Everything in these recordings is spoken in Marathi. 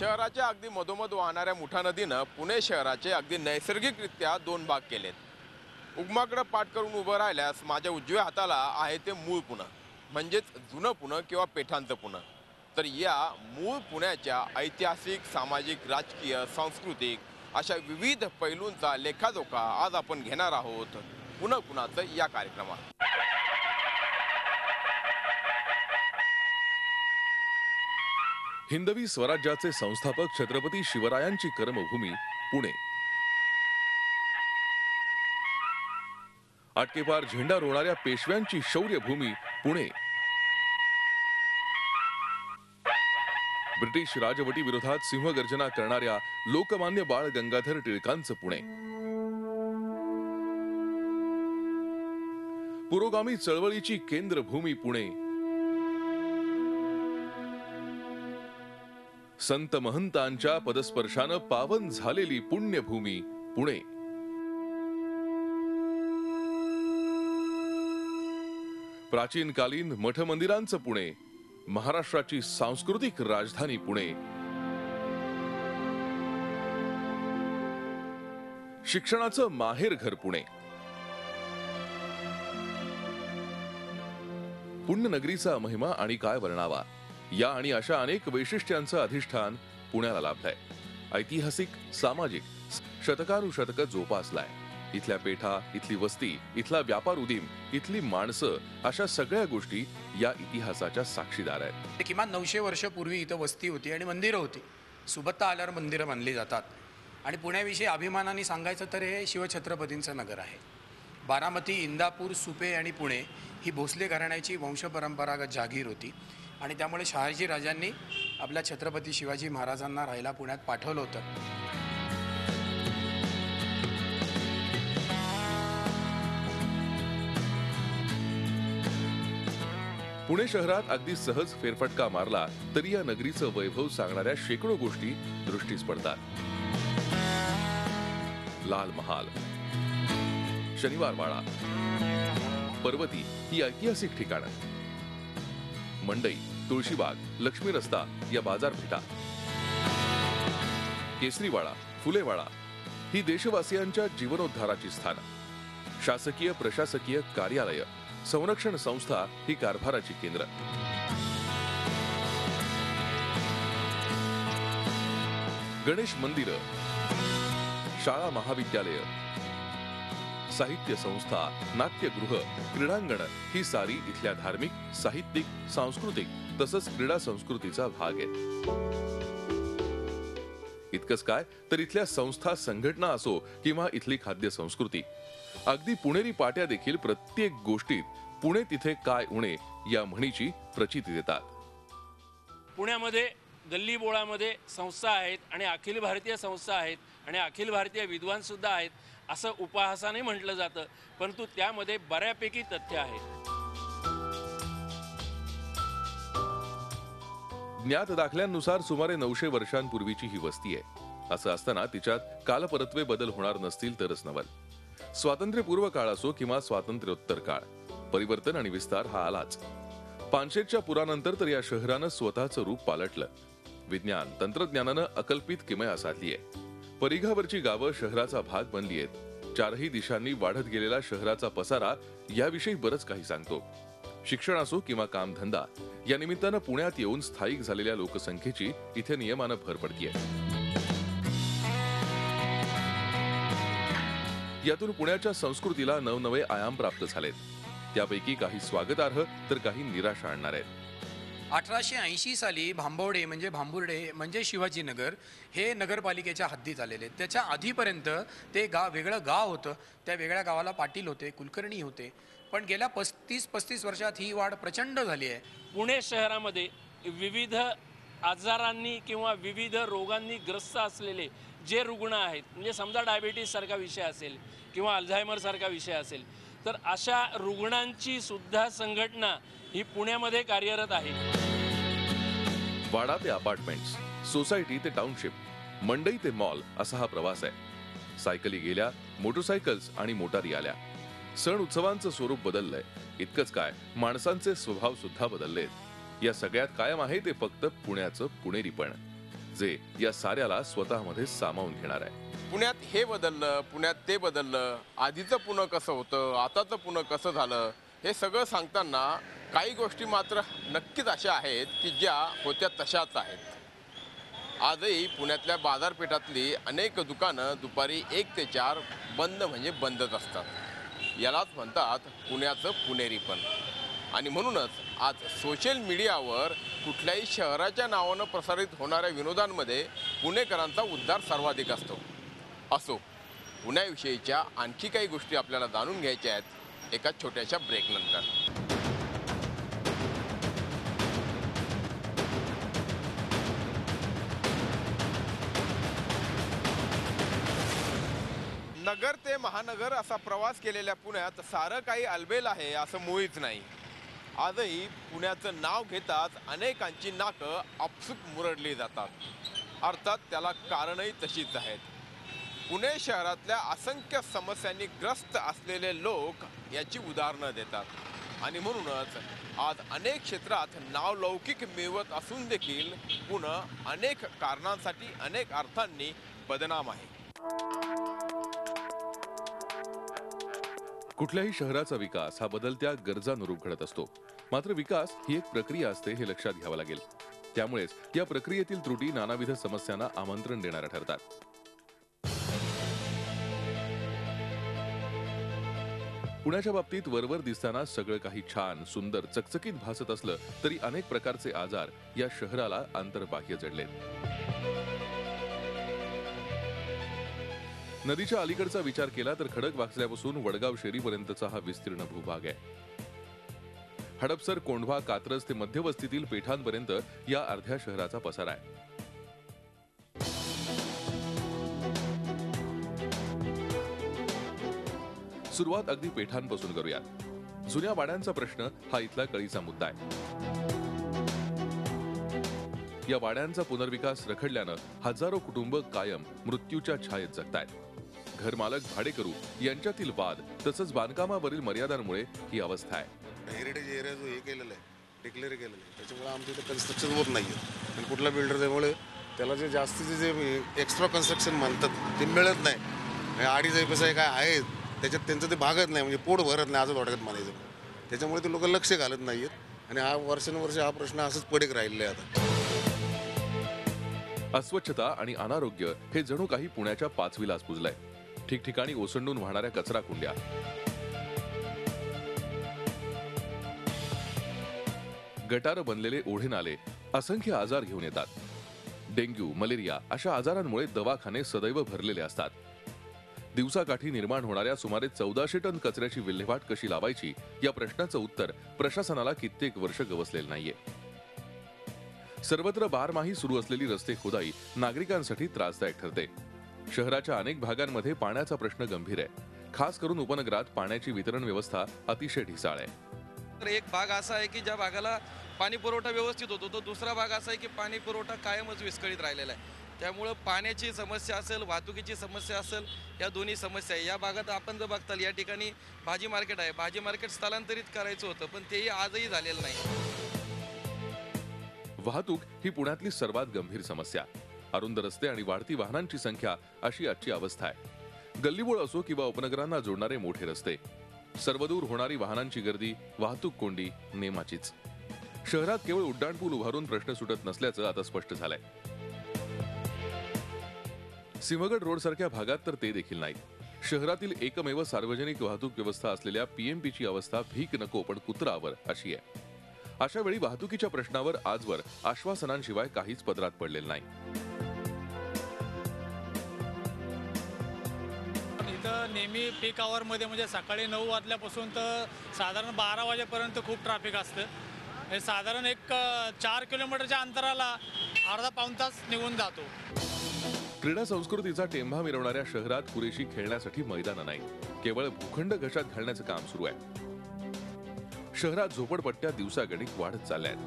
शहराच्या अगदी मधोमध वाहणाऱ्या मुठा नदीनं पुणे शहराचे अगदी नैसर्गिकरित्या दोन भाग केलेत. उगमाकडे पाठ करून उभं राहिल्यास माझ्या उजव्या हाताला आहे ते मूळ पुणे, म्हणजेच जुनं पुणे किंवा पेठांचं पुणे. तर या मूळ पुण्याच्या ऐतिहासिक, सामाजिक, राजकीय, सांस्कृतिक अशा विविध पैलूंचा लेखाजोखा आज आपण घेणार आहोत पुणे कुणाचं या कार्यक्रमात. हिंदवी स्वराज्याचे संस्थापक छत्रपती शिवरायांची कर्मभूमी पुणे. आटकेपार झेंडा रोवणाऱ्या पेशव्यांची शौर्यभूमी पुणे. ब्रिटिश राजवटी विरोधात सिंहगर्जना करणाऱ्या लोकमान्य बाळ गंगाधर टिळकांचं पुणे. पुरोगामी चळवळीची केंद्रभूमी पुणे. संत महंतांच्या पदस्पर्शानं पावन झालेली पुण्यभूमी पुणे. प्राचीनकालीन मठ मंदिरांचं पुणे, महाराष्ट्राची सांस्कृतिक राजधानी पुणे. शिक्षणाचं माहेरघर पुणे. पुण्यनगरीचा महिमा आणि काय वर्णावा. या आणि अशा अनेक वैशिष्ट्यांचं अधिष्ठान पुण्याला लाभलंय. ऐतिहासिक, सामाजिक शतकानुशतक जोपासलाय. इथल्या पेठा, इथली वस्ती, इथला व्यापार उदीम, इथली माणसं अशा सगळ्या गोष्टी या इतिहासाच्या साक्षीदार आहेत. किमान 900 वर्षापूर्वी इथं वस्ती होती आणि मंदिरं होती. सुबत्ता आल्यावर मंदिरं बांधली जातात. आणि पुण्याविषयी अभिमानाने सांगायचं तर हे शिवछत्रपतींचं नगर आहे. बारामती, इंदापूर, सुपे आणि पुणे ही भोसले घराण्याची वंशपरंपरागत जागीर होती आणि त्यामुळे शहाजी राजांनी आपल्या छत्रपती शिवाजी महाराजांना राहायला पुण्यात पाठवलं होतं. पुणे शहरात अगदी सहज फेरफटका मारला तरी या नगरीचं वैभव सांगणाऱ्या शेकडो गोष्टी दृष्टीस पडतात. लाल महाल, शनिवार वाडा, पर्वती ही ऐतिहासिक ठिकाणं, मंडई, तुळशीबाग, लक्ष्मी रस्ता या बाजारपेठा, केसरीवाडा, फुलेवाडा ही देशवासियांच्या जीवनोद्धाराची स्थानं, शासकीय प्रशासकीय कार्यालय, संरक्षण संस्था ही कारभाराची केंद्र. गणेश मंदिर, शाळा महाविद्यालय, साहित्य संस्था, नाट्यगृह, क्रीडांगण ही सारी इथल्या धार्मिक, साहित्यिक, सांस्कृतिक तसंच क्रीडा संस्कृतीचा भाग आहेत. इतकंच काय तर इथल्या संस्था, संघटना असो किंवा इथली खाद्य संस्कृती, अगदी पुणेरी पाट्या देखील प्रत्येक गोष्टीत पुणे तिथे काय उणे या म्हणीची प्रचिती देतात. पुण्यामध्ये गल्ली बोळामध्ये संस्था आहेत आणि अखिल भारतीय संस्था आहेत आणि अखिल भारतीय विद्वान सुद्धा आहेत असं उपहासाने म्हटलं जातं, परंतु त्यामध्ये बऱ्यापैकी तथ्य आहे. ज्ञात दाखल्यांनुसार सुमारे 900 वर्षांपूर्वीची ही वस्ती आहे. असं असताना तिच्यात कालपरत्वे बदल होणार नसतील तरच नवल. स्वातंत्र्यपूर्व काळ असो किंवा स्वातंत्र्योत्तर काळ, परिवर्तन आणि विस्तार हा आलाच. पानशेतच्या पुरानंतर तर या शहरानं स्वतःचं रूप पालटलं. विज्ञान तंत्रज्ञानानं अकल्पित किमया साधली आहे. परिघावरची गावं शहराचा भाग बनली आहेत. चारही दिशांनी वाढत गेलेला शहराचा पसारा याविषयी बरंच काही सांगतो. शिक्षण असो किंवा कामधंदा, या निमित्तानं पुण्यात येऊन स्थायिक झालेल्या लोकसंख्येची इथे नियमानं भर पडतीये. यातून पुण्याच्या संस्कृतीला नवनवे आयाम प्राप्त झालेत. त्यापैकी काही स्वागतार्ह तर काही निराशा आणणार आहेत. 1880 साली भांबवडे म्हणजे भांबुर्डे म्हणजे शिवाजीनगर हे नगरपालिकेच्या हद्दीत आलेले. त्याच्या आधीपर्यंत ते वेगळं गाव होतं. त्या वेगळ्या गावाला पाटील होते, कुलकर्णी होते. पण गेल्या 35 वर्षात ही वाढ प्रचंड झाली आहे. पुणे शहरामध्ये विविध आजारांनी किंवा विविध रोगांनी ग्रस्त असलेले जे रुग्ण आहेत, म्हणजे समजा डायबिटीस सारखा विषय असेल किंवा अल्झायमर सारखा विषय असेल, तर अशा रुग्णांची सुद्धा संघटना ही पुण्यामध्ये कार्यरत आहे. वाडा ते अपार्टमेंट्स, सोसायटी ते टाउनशिप, मंडई ते मॉल असा हा प्रवास आहे. सायकली गेल्या, मोटरसायकल्स आणि मोटारी आल्या. सण उत्सवांचं स्वरूप बदललंय. इतकंच काय, माणसांचे स्वभाव सुद्धा बदललेत. या सगळ्यात कायम आहे ते फक्त पुण्याचं पुणेरीपण. जे या साऱ्याला स्वतःमध्ये सामावून घेणार आहे. पुण्यात हे बदललं, पुण्यात ते बदललं, आधीचं पुणे कसं होतं, आताचं पुणे कसं झालं, हे सगळं सांगताना काही गोष्टी मात्र नक्कीच अशा आहेत की ज्या होत्या तशाच आहेत. आजही पुण्यातल्या बाजारपेठातली अनेक दुकानं दुपारी 1 ते 4 बंद म्हणजे बंदच असतात. यालाच म्हणतात पुण्याचं पुणेरीपण. आणि म्हणूनच आज सोशल मीडियावर कुठल्याही शहराच्या नावानं प्रसारित होणाऱ्या विनोदांमध्ये पुणेकरांचा उद्धार सर्वाधिक असतो. असो, पुण्याविषयीच्या आणखी काही गोष्टी आपल्याला जाणून घ्यायच्या आहेत एका छोट्याशा ब्रेकनंतर. नगर ते महानगर असा प्रवास केलेल्या पुण्यात सारं काही अलबेल आहे असं मुळीच नाही. आजही पुण्याचं नाव घेताच अनेकांची नाकं आपसूक मुरडली जातात. अर्थात त्याला कारणही तशीच आहेत. पुणे शहरातल्या असंख्य समस्यांनी ग्रस्त असलेले लोक याची उदाहरणं देतात. आणि म्हणूनच आज अनेक क्षेत्रात नावलौकिक मिळवत असून देखील पुणे अनेक कारणांसाठी अनेक अर्थांनी बदनाम आहे. कुठल्याही शहराचा विकास हा बदलत्या गरजानुरूप घडत असतो. मात्र विकास ही एक प्रक्रिया असते हे लक्षात घ्यावं लागेल. त्यामुळेच या प्रक्रियेतील त्रुटी नानाविध समस्यांना आमंत्रण देणाऱ्या ठरतात. पुण्याच्या बाबतीत वरवर दिसताना सगळं काही छान, सुंदर, चकचकीत भासत असलं तरी अनेक प्रकारचे आजार या शहराला आंतरबाह्य जडलेत. नदीच्या अलीकडचा विचार केला तर खडकवासल्यापासून वडगाव शेरीपर्यंतचा हा विस्तीर्ण भूभाग आहे. हडपसर, कोंढवा, कात्रज ते मध्यवस्तीतील पेठांपर्यंत या अर्ध्या शहराचा पसारा आहे. सुरुवात अगदी पेठांपासून करूयात. जुन्या वाड्यांचा प्रश्न हा इथला कळीचा मुद्दा आहे. या वाड्यांचा पुनर्विकास रखडल्यानं हजारो कुटुंब कायम मृत्यूच्या छायेत जगतायत. घरमालक, भाडेकरू यांच्यातील वाद तसंच बांधकामावरील मर्यादांमुळे ही अवस्था आहे. हेरिटेज एरिया जो हे केलेला आहे, डिक्लेअर केलेलं आहे, त्याच्यामुळे आमच्या इथे कन्स्ट्रक्शन होत नाही आहे. आणि कुठला बिल्डर त्यामुळे त्याला जे जास्तीचे जे एक्स्ट्रा कन्स्ट्रक्शन म्हणतात ते मिळत नाही. आणि 2.5 पैसा काय आहे त्याच्यात त्यांचं ते भागत नाही, म्हणजे पोट भरत नाही असं थोडक्यात म्हणायचं. त्याच्यामुळे ते लोक लक्ष घालत नाही आहेत. आणि हा वर्षानुवर्ष हा प्रश्न असंच पडीक राहिलेला आहे. आता अस्वच्छता आणि अनारोग्य हे जणू काही पुण्याच्या 5वीलाच पुजलंय. ठिकठिकाणी ओसंडून वाहणाऱ्या कचरा कुंड्या, गटार बनलेले ओढे नाले असंख्य आजार घेऊन येतात. डेंग्यू, मलेरिया अशा आजारांमुळे दवाखाने सदैव भरलेले असतात. दिवसाकाठी निर्माण होणाऱ्या सुमारे 1400 टन कचऱ्याची विल्हेवाट कशी लावायची या प्रश्नाचं उत्तर प्रशासनाला कित्येक वर्ष गवसलेलं नाहीये. सर्वत्र बारमाही सुरू असलेली रस्ते खोदाई नागरिकांसाठी त्रासदायक ठरते. शहराच्या अनेक भागांमध्ये पाण्याचा प्रश्न गंभीर आहे. खास करून उपनगरात पाण्याची वितरण व्यवस्था अतिशय ढिसाळ आहे. तर एक भाग असा आहे की ज्या भागाला पाणी पुरवठा व्यवस्थित होतो, तो दुसरा भाग असा आहे की पाणी पुरवठा कायमच विस्कळीत राहिलेला आहे. त्यामुळं पाण्याची समस्या असेल, वाहतुकीची समस्या असेल, या दोन्ही समस्या आहे. या भागात आपण जर बघताल या ठिकाणी भाजी मार्केट आहे. भाजी मार्केट स्थलांतरित करायचं होतं, पण तेही आजही झालेलं नाही. वाहतूक ही पुण्यातली सर्वात गंभीर समस्या. अरुंद रस्ते आणि वाढती वाहनांची संख्या अशी आजची अवस्था आहे. गल्लीबोळ असो किंवा उपनगरांना जोडणारे मोठे रस्ते, सर्वदूर होणारी वाहनांची गर्दी, वाहतूक कोंडी नेमाचीच. शहरात केवळ उड्डाणपूल उभारून प्रश्न सुटत नसल्याचं आता स्पष्ट झालंय. सिंहगड रोड सारख्या भागात तर ते देखील नाही. शहरातील एकमेव सार्वजनिक वाहतूक व्यवस्था असलेल्या पीएमपीची अवस्था भीक नको पण कुत्रावर अशी आहे. अशा वेळी वाहतुकीच्या प्रश्नावर आजवर आश्वासनांशिवाय काहीच पदरात पडलेलं नाही. इथं नेहमी पीक आवरमध्ये म्हणजे सकाळी 9 वाजल्यापासून तर साधारण 12 वाजेपर्यंत खूप ट्रॅफिक असतं. हे साधारण एक 4 किलोमीटरच्या अंतराला अर्धा पाऊण तास निघून जातो. क्रीडा संस्कृतीचा टेंभा मिरवणाऱ्या शहरात पुरेशी खेळण्यासाठी मैदानं नाही. केवळ भूखंड घशात घालण्याचं काम सुरू आहे. शहरात झोपडपट्ट्या दिवसागणिक वाढत चालल्या आहेत.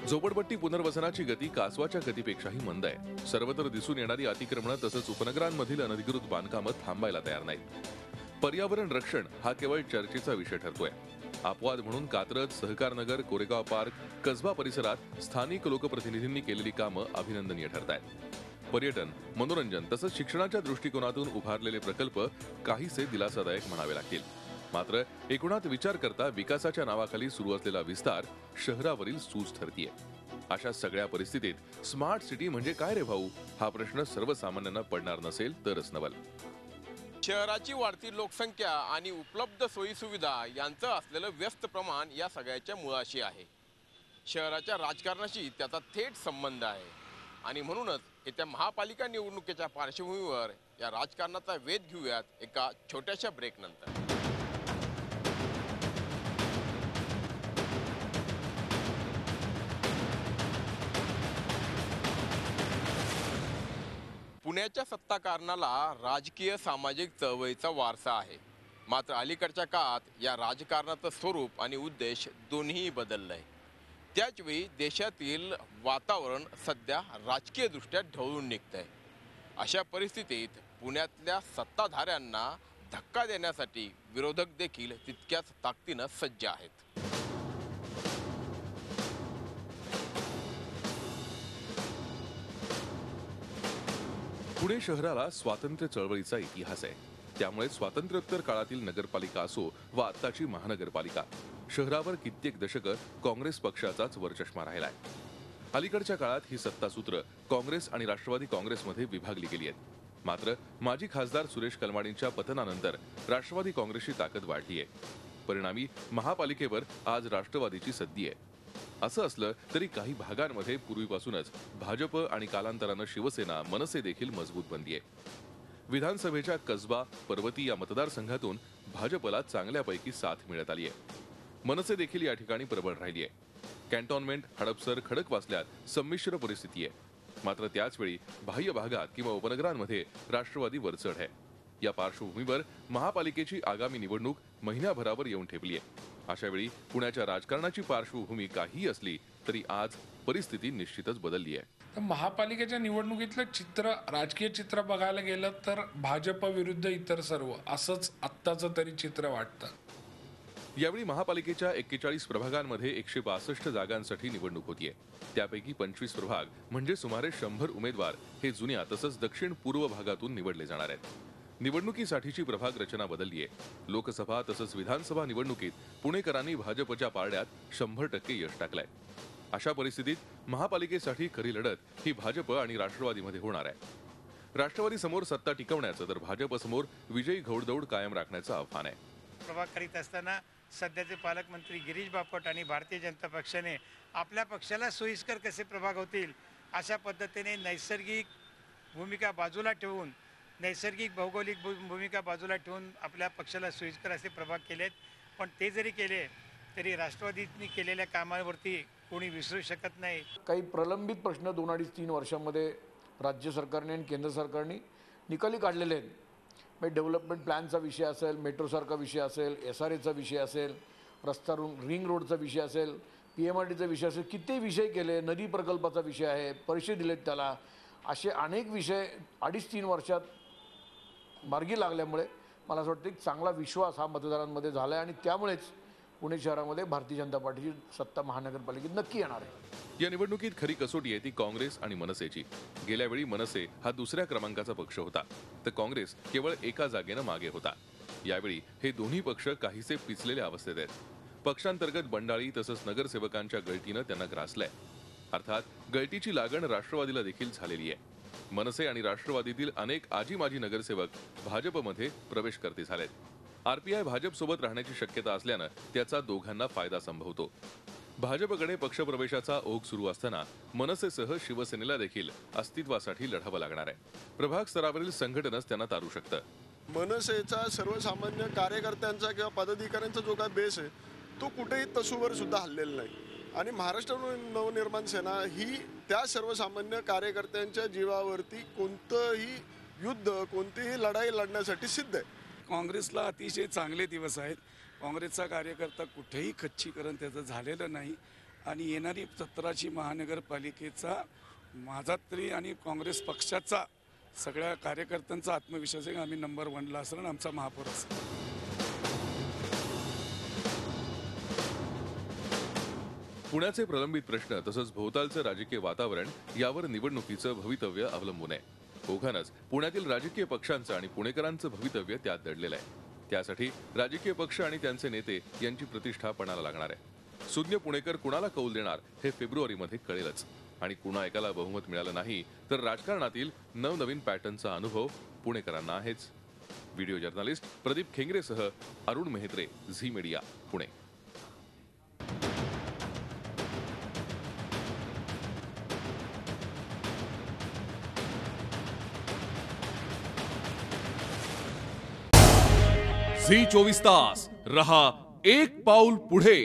झोपडपट्टी पुनर्वसनाची गती कासवाच्या गतीपेक्षाही मंद आहे. सर्वत्र दिसून येणारी अतिक्रमणं तसंच उपनगरांमधील अनधिकृत बांधकामं थांबायला तयार नाहीत. पर्यावरण रक्षण हा केवळ चर्चेचा विषय ठरतोय. अपवाद म्हणून कात्रज, सहकारनगर, कोरेगाव पार्क, कसबा परिसरात स्थानिक लोकप्रतिनिधींनी केलेली कामं अभिनंदनीय ठरत आहेत. पर्यटन, मनोरंजन तसंच शिक्षणाच्या दृष्टिकोनातून उभारलेले प्रकल्प काहीसे दिलासादायक म्हणावे लागतील. मात्र एकूणात विचार करता विकासाच्या नावाखाली सुरू असलेला विस्तार शहरावरील सूज ठरतीये. अशा सगळ्या परिस्थितीत स्मार्ट सिटी म्हणजे काय रे भाऊ, हा प्रश्न सर्वसामान्यांना पडणार नसेल तरच नवल. शहराची वाढती लोकसंख्या आणि उपलब्ध सोयीसुविधा यांचं असलेलं व्यस्त प्रमाण या सगळ्याच्या मुळाशी आहे. शहराच्या राजकारणाशी त्याचा थेट संबंध आहे आणि म्हणूनच येत्या महापालिका निवडणुकीच्या पार्श्वभूमीवर या राजकारणाचा वेध घेऊयात एका छोट्याशा ब्रेक नंतर. पुण्याच्या सत्ताकारणाला राजकीय सामाजिक चळवळीचा वारसा आहे. मात्र अलीकडच्या काळात या राजकारणाचं स्वरूप आणि उद्देश दोन्ही बदललंय. त्याचवेळी देशातील वातावरण सध्या राजकीयदृष्ट्या ढवळून निघतंय. अशा परिस्थितीत पुण्यातल्या सत्ताधाऱ्यांना धक्का देण्यासाठी विरोधक देखील तितक्याच ताकदीनं सज्ज आहेत. पुणे शहराला स्वातंत्र्य चळवळीचा इतिहास आहे. त्यामुळे स्वातंत्र्योत्तर काळातील नगरपालिका असो वा आत्ताची महानगरपालिका, शहरावर कित्येक दशकं काँग्रेस पक्षाचाच वरचष्मा राहिलाय. अलीकडच्या काळात ही सत्तासूत्र काँग्रेस आणि राष्ट्रवादी काँग्रेसमध्ये विभागली गेली आहेत. मात्र माजी खासदार सुरेश कलमाडींच्या पतनानंतर राष्ट्रवादी काँग्रेसची ताकद वाढली आहे. परिणामी महापालिकेवर आज राष्ट्रवादीची सद्दी आहे. असं असलं तरी काही भागांमध्ये पूर्वीपासूनच भाजप आणि कालांतरानं शिवसेना, मनसे देखील मजबूत बनली आहे. विधानसभेच्या कसबा, पर्वती या मतदारसंघातून भाजपला चांगल्यापैकी साथ मिळत आली आहे. मनसे देखील या ठिकाणी प्रबळ राहिली आहे. कॅन्टोन्मेंट, हडपसर, खडकवासल्यात संमिश्र परिस्थिती आहे. मात्र त्याचवेळी बाह्य भागात किंवा उपनगरांमध्ये राष्ट्रवादी वरचढ आहे. या पार्श्वभूमीवर महापालिकेची आगामी निवडणूक महिन्याभरावर येऊन ठेपली आहे. अशा वेळी पुण्याच्या राजकारणाची पार्श्वभूमी काही असली तरी आज परिस्थिती निश्चितच बदलली आहे. तर महापालिकेच्या निवडणुकीतलं चित्र, राजकीय चित्र बघायला गेलं तर भाजप विरुद्ध इतर सर्व असंच आत्ताचं तरी चित्र वाटतं. यावेळी महापालिकेच्या 41 प्रभागांमध्ये 162 जागांसाठी निवडणूक होतीये. त्यापैकी 25 प्रभाग म्हणजे सुमारे 100 उमेदवार हे जुन्या तसंच दक्षिण पूर्व भागातून निवडले जाणार आहेत. निवडणुकीसाठीची प्रभाग रचना बदलली आहे. लोकसभा तसंच विधानसभा निवडणुकीत पुणेकरांनी भाजपच्या पारड्यात 100% यश टाकलंय. अशा परिस्थितीत महापालिकेसाठी खरी लढत ही भाजप आणि राष्ट्रवादीमध्ये होणार आहे. राष्ट्रवादी समोर सत्ता टिकवण्याचं तर भाजप समोर विजयी घोडदौड कायम राखण्याचं आव्हान आहे. प्रभाग करीत असताना सध्याचे पालकमंत्री गिरीश बापट आणि भारतीय जनता पक्षाने आपल्या पक्षाला सोयीस्कर कसे प्रभाग होतील अशा पद्धतीने नैसर्गिक भूमिका बाजूला ठेवून, नैसर्गिक भौगोलिक भूमिका बाजूला ठेवून आपल्या पक्षाला सोयीस्कर असे प्रभाग केलेत. पण ते जरी केले तरी राष्ट्रवादीने केलेल्या कामावरती कोणी विसरू शकत नाही. काही प्रलंबित प्रश्न 2-3 वर्षांमध्ये राज्य सरकारने आणि केंद्र सरकारने निकाली काढलेले आहेत. डेव्हलपमेंट प्लॅनचा विषय असेल, मेट्रोसारखा विषय असेल, SRAचा विषय असेल, रस्ता रिंग रोडचा विषय असेल, PMRDचा विषय असेल, किती विषय केले. नदी प्रकल्पाचा विषय आहे, पैसे दिलेत त्याला. असे अनेक विषय 2.5-3 वर्षात मार्गी लागल्यामुळे मला असं वाटतं की चांगला विश्वास हा मतदारांमध्ये झाला आहे आणि त्यामुळेच पुणे शहरामध्ये भारतीय जनता पार्टीची सत्ता महानगरपालिकेत नक्की येणार आहे. या निवडणुकीत खरी कसोटी आहे ती काँग्रेस आणि मनसेची. गेल्या वेळी मनसे हा दुसऱ्या क्रमांकाचा पक्ष होता तर काँग्रेस केवळ एका जागेनं मागे होता. यावेळी हे दोन्ही पक्ष काहीसे पिचलेल्या अवस्थेत आहेत. पक्षांतर्गत बंडाळी तसंच नगरसेवकांच्या गळतीनं त्यांना ग्रासलंय. अर्थात गळतीची लागण राष्ट्रवादीला देखील झालेली आहे. मनसे आणि राष्ट्रवादीतील अनेक आजी माजी नगरसेवक भाजपमध्ये प्रवेशकर्ते झालेत. RPI भाजपसोबत राहण्याची शक्यता असल्यानं त्याचा दोघांना फायदा संभवतो. भाजपकडे पक्षप्रवेशाचा ओघ सुरू असताना मनसेसह शिवसेनेला देखील अस्तित्वासाठी लढावं लागणार आहे. प्रभाग स्तरावरील संघटनच त्यांना तारू शकतं. मनसेचा सर्वसामान्य कार्यकर्त्यांचा किंवा पदाधिकाऱ्यांचा जो काय बेस आहे तो कुठेही तसूवर सुद्धा हल्लेला नाही. आणि महाराष्ट्र नवनिर्माण सेना ही त्या सर्वसामान्य कार्यकर्त्यांच्या जीवावरती कोणतंही युद्ध, कोणतीही लढाई लढण्यासाठी सिद्ध आहे. काँग्रेसला अतिशय चांगले दिवस आहेत. काँग्रेसचा कार्यकर्ता कुठेही खच्चीकरण त्याचं झालेलं नाही आणि येणारी 17ची महानगरपालिकेचा माझा तरी आणि काँग्रेस पक्षाचा सगळ्या कार्यकर्त्यांचा आत्मविश्वास आहे की आम्ही नंबर 1ला असणार, आमचा महापौर असेल. पुण्याचे प्रलंबित प्रश्न तसंच भोवतालचं राजकीय वातावरण यावर निवडणुकीचं भवितव्य अवलंबून आहे। ओघानच पुण्यातील राजकीय पक्षांचं आणि पुणेकरांचं भवितव्य त्यात दडलेलं आहे। त्यासाठी राजकीय पक्ष आणि त्यांचे नेते यांची प्रतिष्ठा पणाला लागणार आहे। सुज्ञ पुणेकर कुणाला कौल देणार हे फेब्रुवारीमध्ये कळेलच आणि कुणा एकाला बहुमत मिळालं नाही तर राजकारणातील नवनवीन पॅटर्नचा अनुभव पुणेकरांना आहेच। व्हिडिओ जर्नलिस्ट प्रदीप खेंगरेसह अरुण मेहत्रे, झी मीडिया, पुणे। झी 24 तास रहा एक पाऊल पुढे।